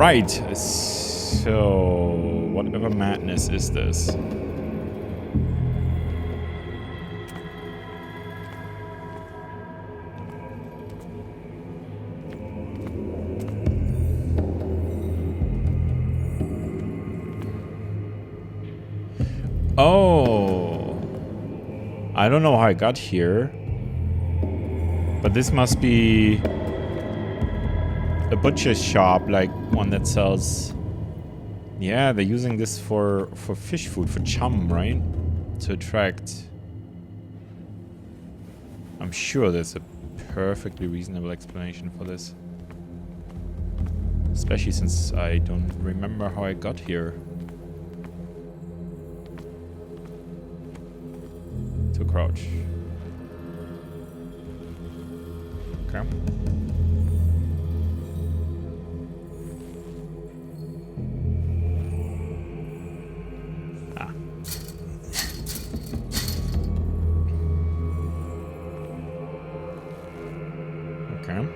Right, so whatever madness is this? Oh, I don't know how I got here, but this must be a butcher's shop, like one that sells. Yeah, they're using this for fish food, for chum, right? To attract. I'm sure there's a perfectly reasonable explanation for this, especially since I don't remember how I got here. To crouch. Okay. Ah. Okay.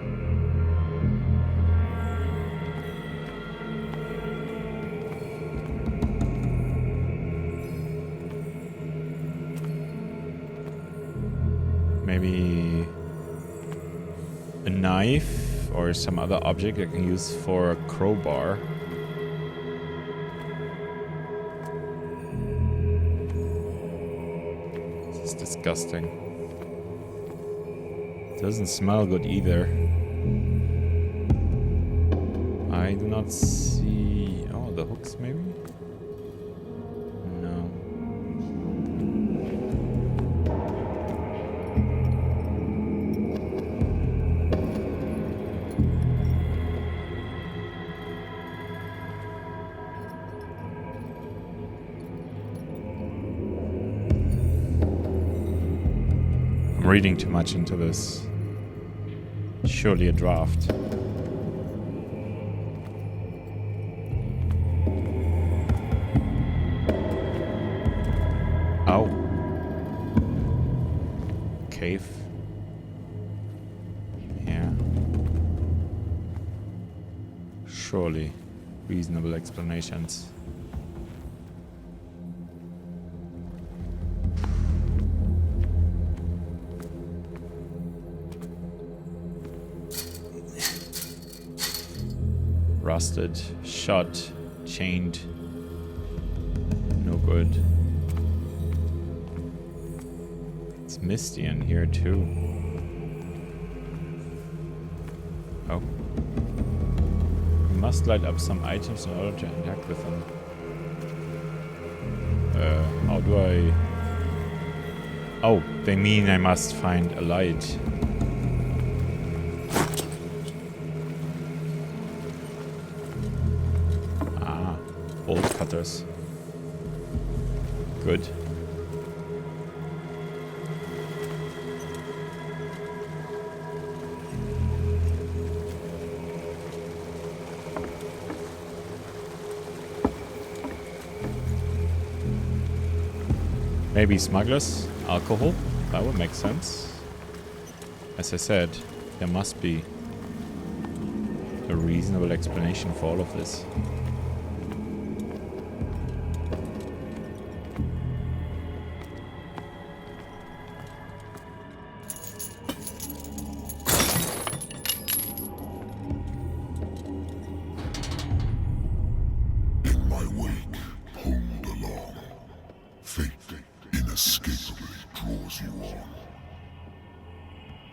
Maybe a knife or some other object I can use for a crowbar. This is disgusting. Doesn't smell good either. I do not see... Oh, the hooks maybe? No. I'm reading too much into this. Surely a draft. Oh. Cave. Yeah. Surely reasonable explanations. Rusted, shot, chained. No good. It's misty in here too. Oh. We must light up some items in order to interact with them. How do I... Oh, they mean I must find a light. Bolt cutters. Good. Maybe smugglers? Alcohol? That would make sense. As I said, there must be a reasonable explanation for all of this.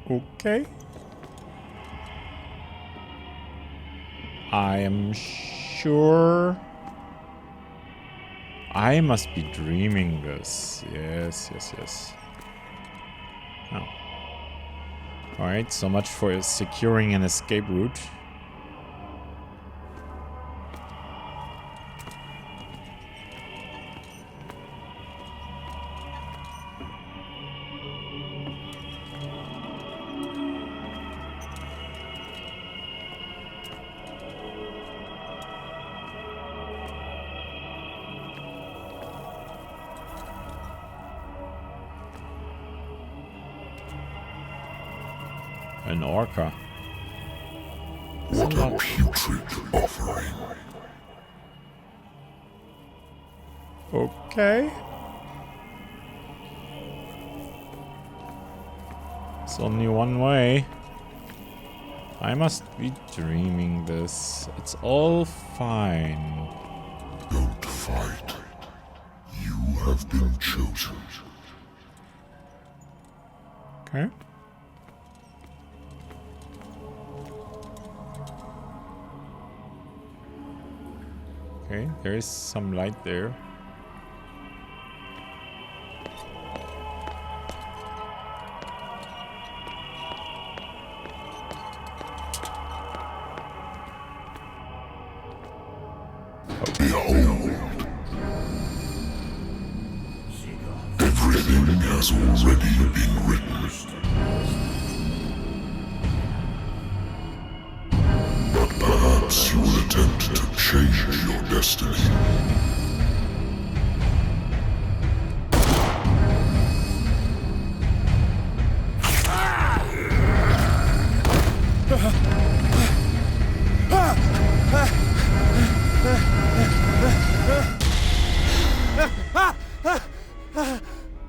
Okay. I am sure I must be dreaming this. Yes, yes, yes. Oh. Alright, so much for securing an escape route. An orca. What a putrid offering. Okay. It's only one way. I must be dreaming this. It's all fine. Don't fight. You have been chosen. Okay. Okay, there is some light there. Behold. Everything has already been written. But perhaps you will attempt to change your destiny.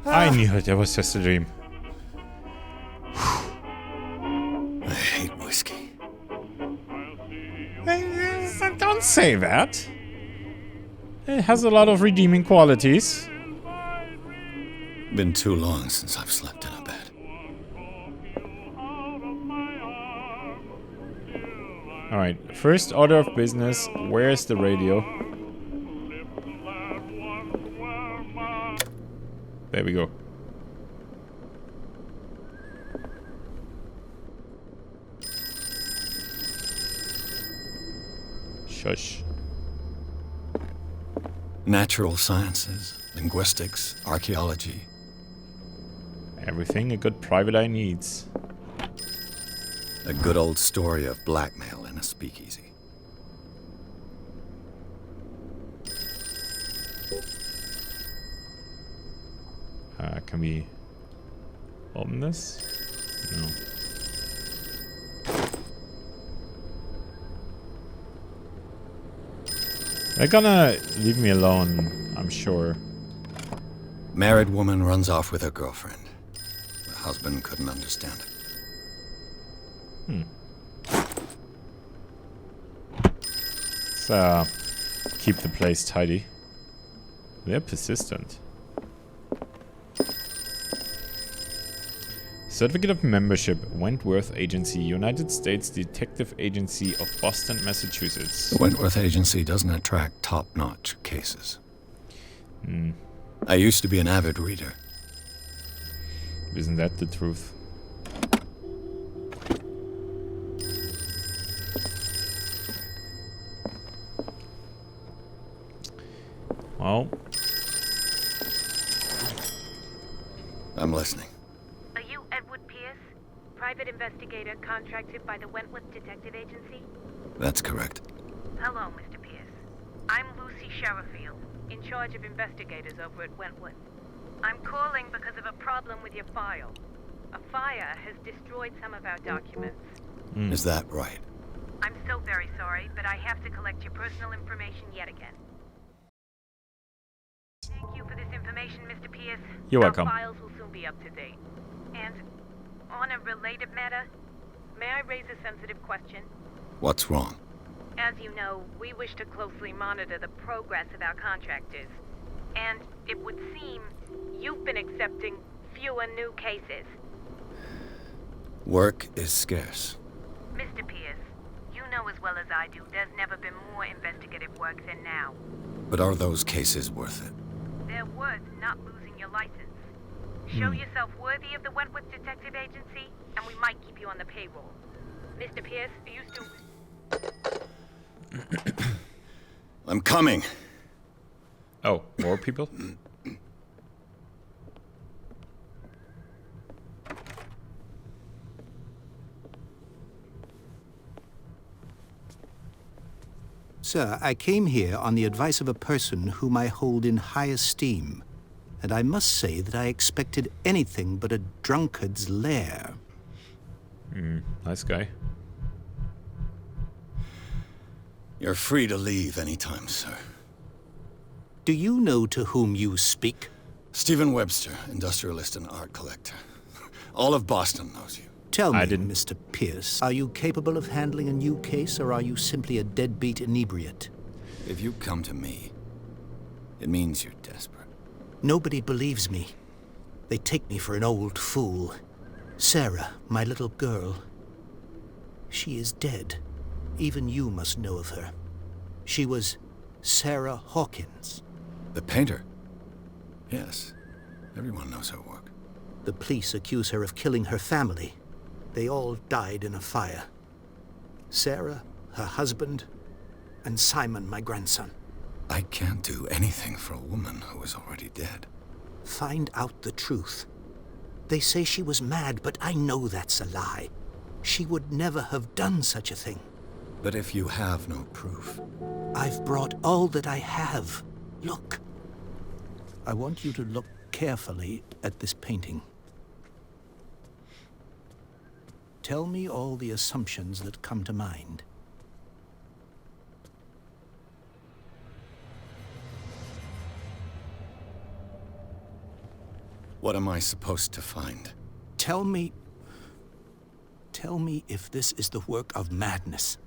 I knew it was just a dream. I hate whiskey. Don't say that. It has a lot of redeeming qualities. Been too long since I've slept in a bed. Alright, first order of business. Where's the radio? There we go. Shush. Natural sciences, linguistics, archaeology. Everything a good private eye needs. A good old story of blackmail in a speakeasy. Can we open this? No. They're gonna leave me alone, I'm sure. Married woman runs off with her girlfriend. The husband couldn't understand it. Let's keep the place tidy. They're persistent. Certificate of Membership, Wentworth Agency, United States Detective Agency of Boston, Massachusetts. The Wentworth Agency doesn't attract top-notch cases. I used to be an avid reader. Isn't that the truth? Well, I'm listening. Are you Edward Pierce, private investigator contracted by the Wentworth Detective Agency? That's correct. Hello, Mr. Pierce. I'm Lucy Sherifield, in charge of investigators over at Wentworth. I'm calling because of a problem with your file. A fire has destroyed some of our documents. Is that right? I'm so very sorry, but I have to collect your personal information yet again. Thank you for this information, Mr. Pierce. You're welcome. Our files will soon be up to date. And on a related matter, may I raise a sensitive question? What's wrong? As you know, we wish to closely monitor the progress of our contractors. And it would seem you've been accepting fewer new cases. Work is scarce. Mr. Pierce, you know as well as I do there's never been more investigative work than now. But are those cases worth it? They're worth not losing your license. Show yourself worthy of the Wentworth Detective Agency, and we might keep you on the payroll. Mr. Pierce, are you still... I'm coming. oh, more people? Sir, I came here on the advice of a person whom I hold in high esteem, and I must say that I expected anything but a drunkard's lair. Nice guy. You're free to leave anytime, sir. Do you know to whom you speak? Stephen Webster, industrialist and art collector. All of Boston knows you. Tell me, I didn't. Mr. Pierce, are you capable of handling a new case, or are you simply a deadbeat inebriate? If you come to me, it means you're desperate. Nobody believes me. They take me for an old fool. Sarah, my little girl, she is dead. Even you must know of her. She was Sarah Hawkins. The painter? Yes. Everyone knows her work. The police accuse her of killing her family. They all died in a fire. Sarah, her husband, and Simon, my grandson. I can't do anything for a woman who is already dead. Find out the truth. They say she was mad, but I know that's a lie. She would never have done such a thing. But if you have no proof... I've brought all that I have. Look. I want you to look carefully at this painting. Tell me all the assumptions that come to mind. What am I supposed to find? Tell me if this is the work of madness.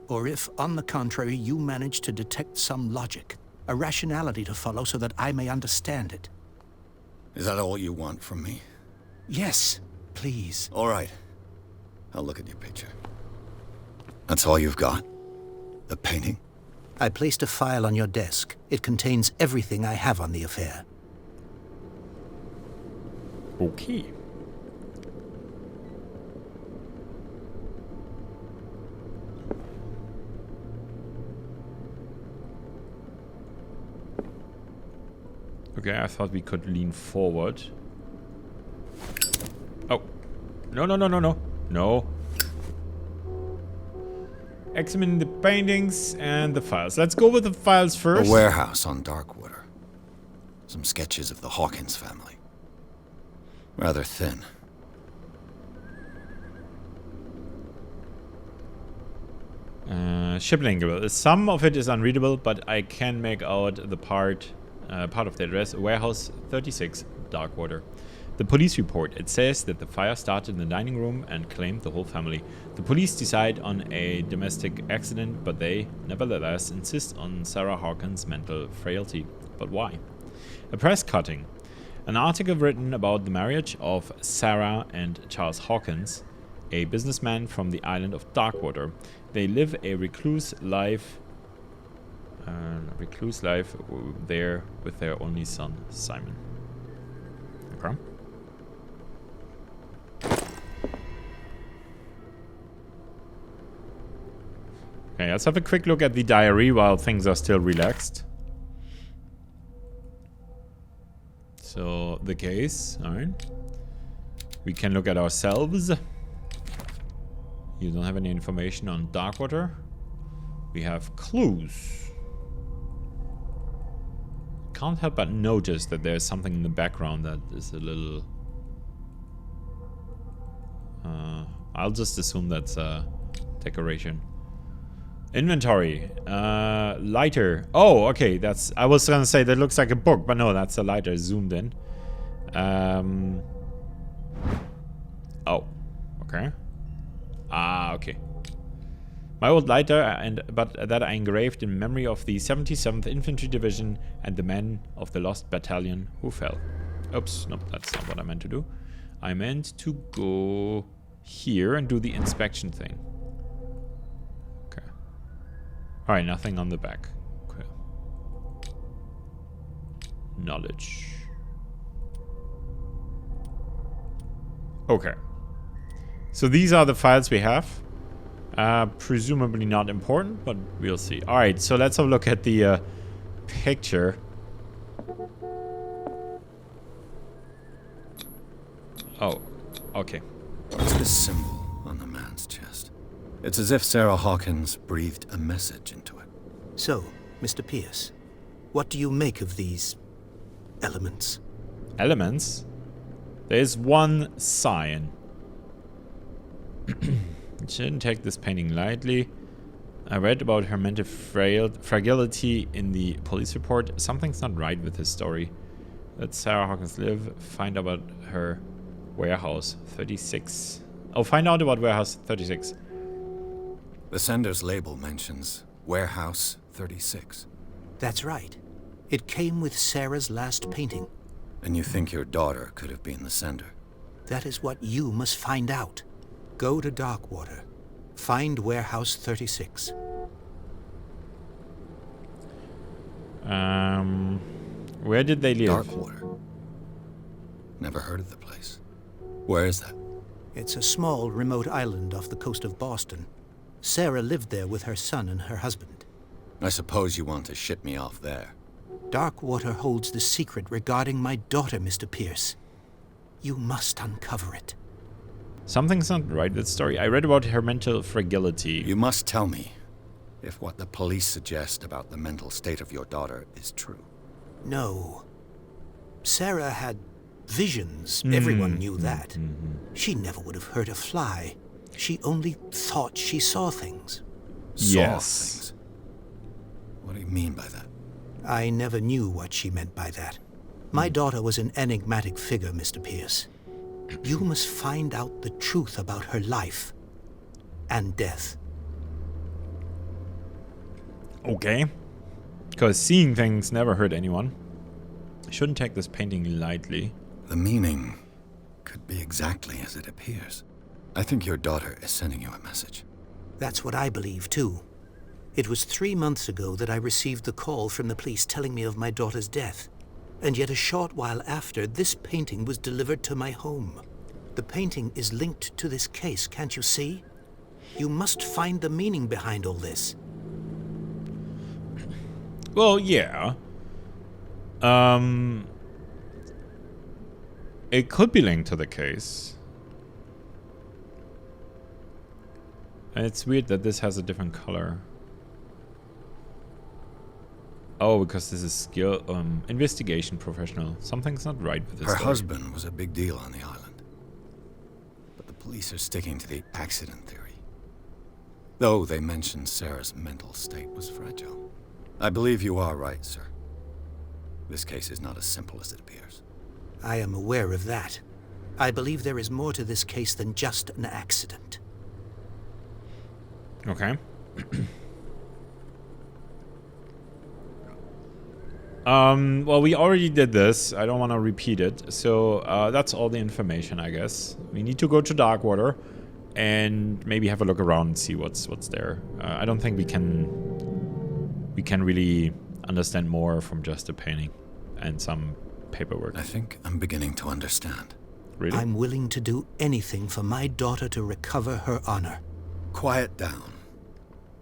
Or if, on the contrary, you manage to detect some logic, a rationality to follow so that I may understand it. Is that all you want from me? Yes, please. All right. I'll look at your picture. That's all you've got? The painting? I placed a file on your desk. It contains everything I have on the affair. Okay. Okay, I thought we could lean forward. Oh. No, no, no, no, no. No. Examine the paintings and the files. Let's go with the files first. A warehouse on Darkwater. Some sketches of the Hawkins family. Rather thin. Shiplingual. Some of it is unreadable, but I can make out the part of the address. Warehouse 36, Darkwater. The police report. It says that the fire started in the dining room and claimed the whole family. The police decide on a domestic accident, but they, nevertheless, insist on Sarah Hawkins' mental frailty. But why? A press cutting. An article written about the marriage of Sarah and Charles Hawkins, a businessman from the island of Darkwater. They live a recluse life there with their only son, Simon. Okay. Okay, let's have a quick look at the diary while things are still relaxed. So, the case, alright. We can look at ourselves. You don't have any information on Darkwater. We have clues. Can't help but notice that there's something in the background that is a little... I'll just assume that's a decoration. Inventory. Lighter. Oh, okay. That's... I was gonna say that looks like a book, but no, that's a lighter zoomed in. Oh. Okay. Ah, okay. My old lighter, but that I engraved in memory of the 77th Infantry Division and the men of the Lost Battalion who fell. Oops, nope, that's not what I meant to do. I meant to go here and do the inspection thing. Okay. Alright, nothing on the back. Okay. Knowledge. Okay. So these are the files we have. Presumably not important, but we'll see. Alright, so let's have a look at the picture. Oh, okay. What's this symbol on the man's chest? It's as if Sarah Hawkins breathed a message into it. So, Mr. Pierce, what do you make of these elements? Elements? There's one sign. Shouldn't take this painting lightly. I read about her mental fragility in the police report. Something's not right with this story. Let Sarah Hawkins live. Find out about her warehouse 36. Oh, find out about warehouse 36. The sender's label mentions Warehouse 36. That's right. It came with Sarah's last painting. And you think your daughter could have been the sender? That is what you must find out. Go to Darkwater. Find Warehouse 36. Where did they live? Darkwater. Never heard of the place. Where is that? It's a small, remote island off the coast of Boston. Sarah lived there with her son and her husband. I suppose you want to ship me off there. Darkwater holds the secret regarding my daughter, Mr. Pierce. You must uncover it. Something's not right with the story. I read about her mental fragility. You must tell me if what the police suggest about the mental state of your daughter is true. No. Sarah had visions. Everyone knew that. She never would have hurt a fly. She only thought she saw things. Saw things? What do you mean by that? I never knew what she meant by that. My daughter was an enigmatic figure, Mr. Pierce. You must find out the truth about her life and death. Okay. Because seeing things never hurt anyone. Shouldn't take this painting lightly. The meaning could be exactly as it appears. I think your daughter is sending you a message. That's what I believe, too. It was 3 months ago that I received the call from the police telling me of my daughter's death. And yet a short while after, this painting was delivered to my home. The painting is linked to this case, can't you see? You must find the meaning behind all this. Well, yeah. It could be linked to the case. And it's weird that this has a different color. Oh, because this is skill, investigation professional. Something's not right with this Her story. husband was a big deal on the island. But the police are sticking to the accident theory. Though they mentioned Sarah's mental state was fragile. I believe you are right, sir. This case is not as simple as it appears. I am aware of that. I believe there is more to this case than just an accident. Okay. Well, we already did this. I don't want to repeat it. So that's all the information, I guess. We need to go to Darkwater and maybe have a look around and see what's there. I don't think we can really understand more from just a painting and some paperwork. I think I'm beginning to understand. Really? I'm willing to do anything for my daughter to recover her honor. Quiet down.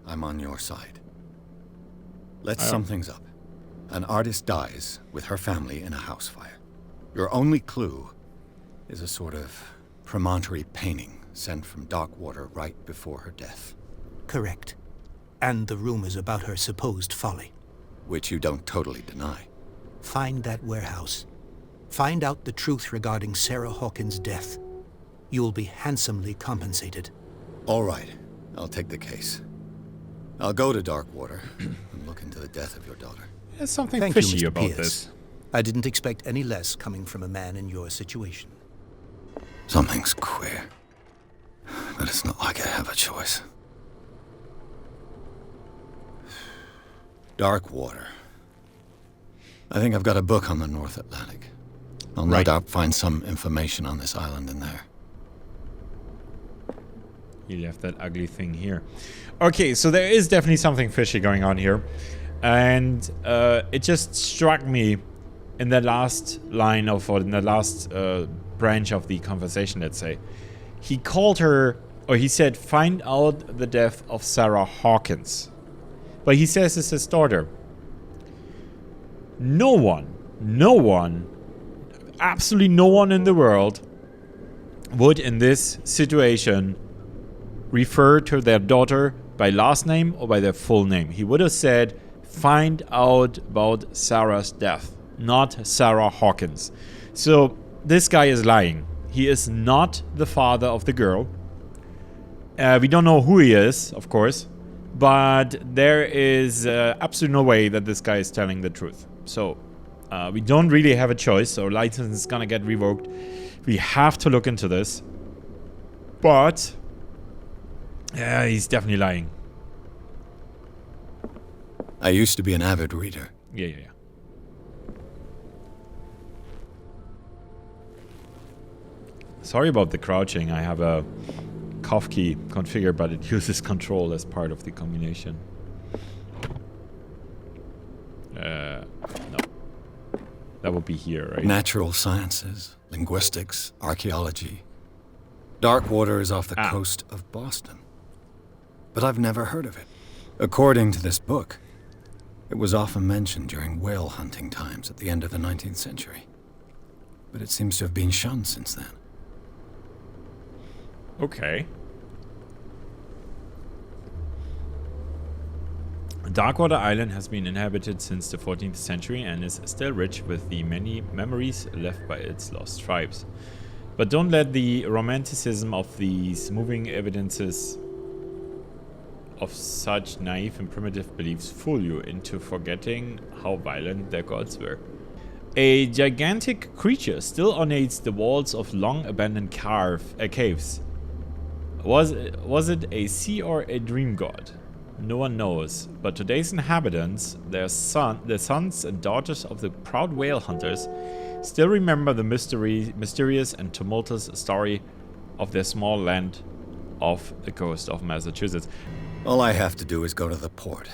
I'm on your side. Let's sum things up. An artist dies with her family in a house fire. Your only clue is a sort of promontory painting sent from Darkwater right before her death. Correct. And the rumors about her supposed folly. Which you don't totally deny. Find that warehouse. Find out the truth regarding Sarah Hawkins' death. You'll be handsomely compensated. All right. I'll take the case. I'll go to Darkwater and look into the death of your daughter. There's something Thank you, fishy Mr. about Pierce. this. I didn't expect any less coming from a man in your situation. Something's queer. But it's not like I have a choice. Darkwater. I think I've got a book on the North Atlantic. I'll no doubt find some information on this island in there. You left that ugly thing here. Okay, so there is definitely something fishy going on here. And it just struck me in the last line of, or in the last branch of the conversation, let's say. He called her, or he said, find out the death of Sarah Hawkins. But he says it's his daughter. No one, absolutely no one in the world would in this situation refer to their daughter by last name or by their full name. He would have said, find out about Sarah's death, not Sarah Hawkins. So this guy is lying. He is not the father of the girl. We don't know who he is, of course. But there is absolutely no way that this guy is telling the truth. So we don't really have a choice. Our license is gonna get revoked. We have to look into this. But yeah, he's definitely lying. I used to be an avid reader. Yeah. Sorry about the crouching. I have a cough key configured, but it uses control as part of the combination. No. That would be here, right? Natural sciences, linguistics, archaeology. Darkwater is off the coast of Boston. But I've never heard of it. According to this book, it was often mentioned during whale hunting times at the end of the 19th century. But it seems to have been shunned since then. Okay. Darkwater Island has been inhabited since the 14th century and is still rich with the many memories left by its lost tribes. But don't let the romanticism of these moving evidences of such naive and primitive beliefs fool you into forgetting how violent their gods were. A gigantic creature still ornates the walls of long abandoned caves. Was it a sea or a dream god? No one knows, but today's inhabitants, the sons and daughters of the proud whale hunters, still remember the mysterious and tumultuous story of their small land off the coast of Massachusetts. All I have to do is go to the port.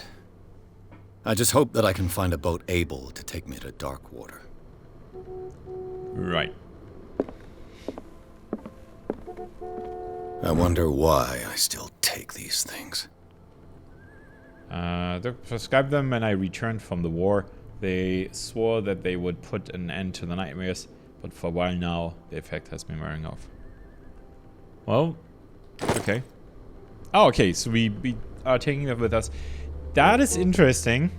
I just hope that I can find a boat able to take me to Darkwater. Right. I wonder why I still take these things. They prescribed them when I returned from the war. They swore that they would put an end to the nightmares, but for a while now, the effect has been wearing off. Well, okay. Oh, okay, so we are taking that with us. That is interesting.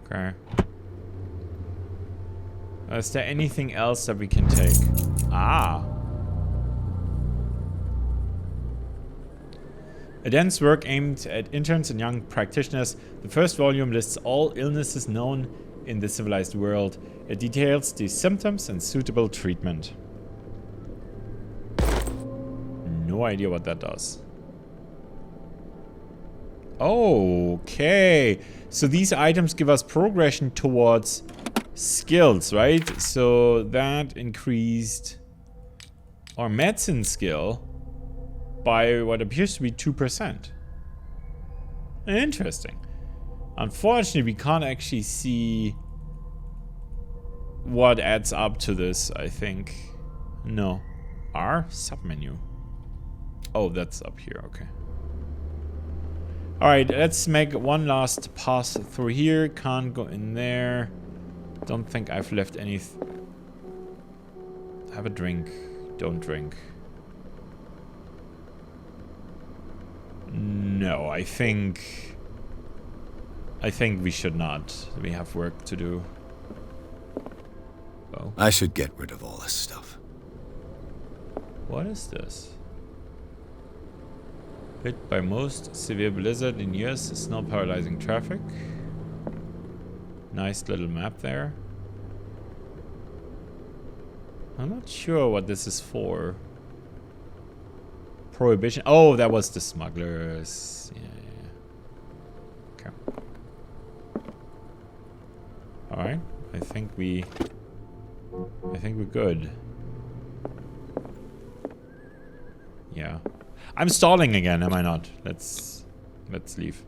Okay. Is there anything else that we can take? Ah. A dense work aimed at interns and young practitioners. The first volume lists all illnesses known in the civilized world. It details the symptoms and suitable treatment. No idea what that does. Okay. So these items give us progression towards skills, right? So that increased our medicine skill by what appears to be 2%. Interesting. Unfortunately, we can't actually see what adds up to this, I think. No. R? Submenu. Oh, that's up here. Okay. Alright, let's make one last pass through here. Can't go in there. Don't think I've left any... Have a drink. Don't drink. No, I think we should not. We have work to do. Oh. I should get rid of all this stuff. What is this? Hit by most severe blizzard in years, snow paralyzing traffic. Nice little map there. I'm not sure what this is for. Prohibition. Oh, that was the smugglers. Yeah. Okay. Alright. I think we're good. Yeah. I'm stalling again, am I not? Let's leave.